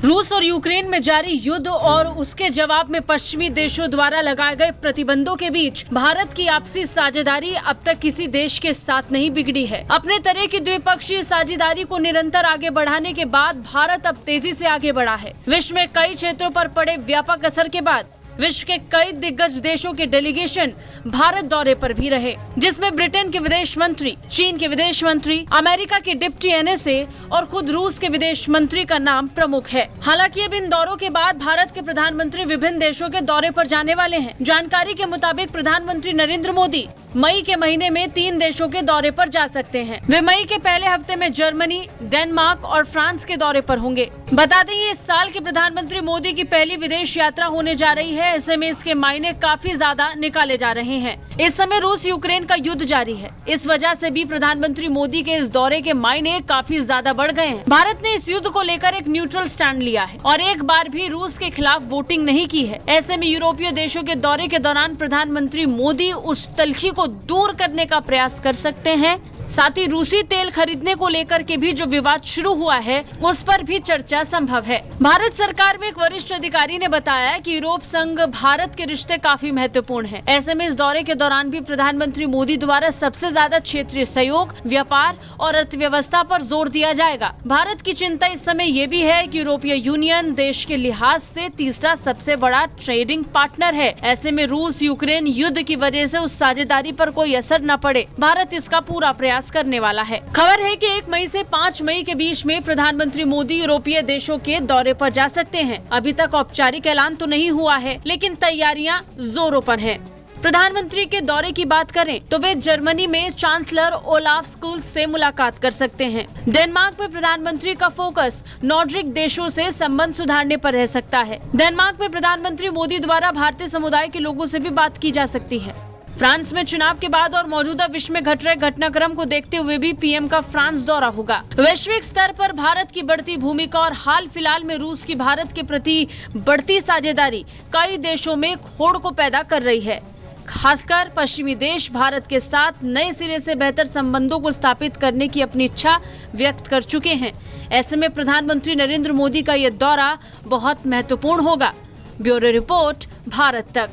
रूस और यूक्रेन में जारी युद्ध और उसके जवाब में पश्चिमी देशों द्वारा लगाए गए प्रतिबंधों के बीच भारत की आपसी साझेदारी अब तक किसी देश के साथ नहीं बिगड़ी है। अपने तरह की द्विपक्षीय साझेदारी को निरंतर आगे बढ़ाने के बाद भारत अब तेजी से आगे बढ़ा है। विश्व में कई क्षेत्रों पर पड़े व्यापक असर के बाद विश्व के कई दिग्गज देशों के डेलीगेशन भारत दौरे पर भी रहे, जिसमें ब्रिटेन के विदेश मंत्री, चीन के विदेश मंत्री, अमेरिका के डिप्टी एनएसए और खुद रूस के विदेश मंत्री का नाम प्रमुख है। हालांकि अब इन दौरों के बाद भारत के प्रधानमंत्री विभिन्न देशों के दौरे पर जाने वाले हैं। जानकारी के मुताबिक प्रधानमंत्री नरेंद्र मोदी मई के महीने में 3 देशों के दौरे पर जा सकते हैं। वे मई के पहले हफ्ते में जर्मनी, डेनमार्क और फ्रांस के दौरे पर होंगे। बता दें, ये इस साल के प्रधानमंत्री मोदी की पहली विदेश यात्रा होने जा रही है। ऐसे में इसके मायने काफी ज्यादा निकाले जा रहे हैं। इस समय रूस यूक्रेन का युद्ध जारी है। इस वजह से भी प्रधानमंत्री मोदी के इस दौरे के मायने काफी ज्यादा बढ़ गए हैं। भारत ने इस युद्ध को लेकर एक न्यूट्रल स्टैंड लिया है और एक बार भी रूस के खिलाफ वोटिंग नहीं की है। ऐसे में यूरोपीय देशों के दौरे के दौरान प्रधानमंत्री मोदी उस तल्खी को दूर करने का प्रयास कर सकते हैं। साथ ही रूसी तेल खरीदने को लेकर के भी जो विवाद शुरू हुआ है, उस पर भी चर्चा संभव है। भारत सरकार में एक वरिष्ठ अधिकारी ने बताया कि यूरोप संघ भारत के रिश्ते काफी महत्वपूर्ण हैं। ऐसे में इस दौरे के दौरान भी प्रधानमंत्री मोदी द्वारा सबसे ज्यादा क्षेत्रीय सहयोग, व्यापार और अर्थव्यवस्था पर जोर दिया जाएगा। भारत की चिंता इस समय ये भी है कि यूरोपीय यूनियन देश के लिहाज से तीसरा सबसे बड़ा ट्रेडिंग पार्टनर है। ऐसे में रूस यूक्रेन युद्ध की वजह से उस साझेदारी पर कोई असर न पड़े, भारत इसका पूरा प्रयास करने वाला है। खबर है कि 1 मई से 5 मई के बीच में प्रधानमंत्री मोदी यूरोपीय देशों के दौरे पर जा सकते हैं। अभी तक औपचारिक ऐलान तो नहीं हुआ है, लेकिन तैयारियां जोरों पर हैं। प्रधानमंत्री के दौरे की बात करें तो वे जर्मनी में चांसलर ओलाफ स्कॉल्ज से मुलाकात कर सकते हैं। डेनमार्क में प्रधानमंत्री का फोकस नॉर्डिक देशों से संबंध सुधारने पर रह सकता है। डेनमार्क में प्रधानमंत्री मोदी द्वारा भारतीय समुदाय के लोगों से भी बात की जा सकती है। फ्रांस में चुनाव के बाद और मौजूदा विश्व में घट रहे घटनाक्रम को देखते हुए भी पीएम का फ्रांस दौरा होगा। वैश्विक स्तर पर भारत की बढ़ती भूमिका और हाल फिलहाल में रूस की भारत के प्रति बढ़ती साझेदारी कई देशों में होड़ को पैदा कर रही है। खासकर पश्चिमी देश भारत के साथ नए सिरे से बेहतर संबंधों को स्थापित करने की अपनी इच्छा व्यक्त कर चुके हैं। ऐसे में प्रधानमंत्री नरेंद्र मोदी का यह दौरा बहुत महत्वपूर्ण होगा। ब्यूरो रिपोर्ट, भारत तक।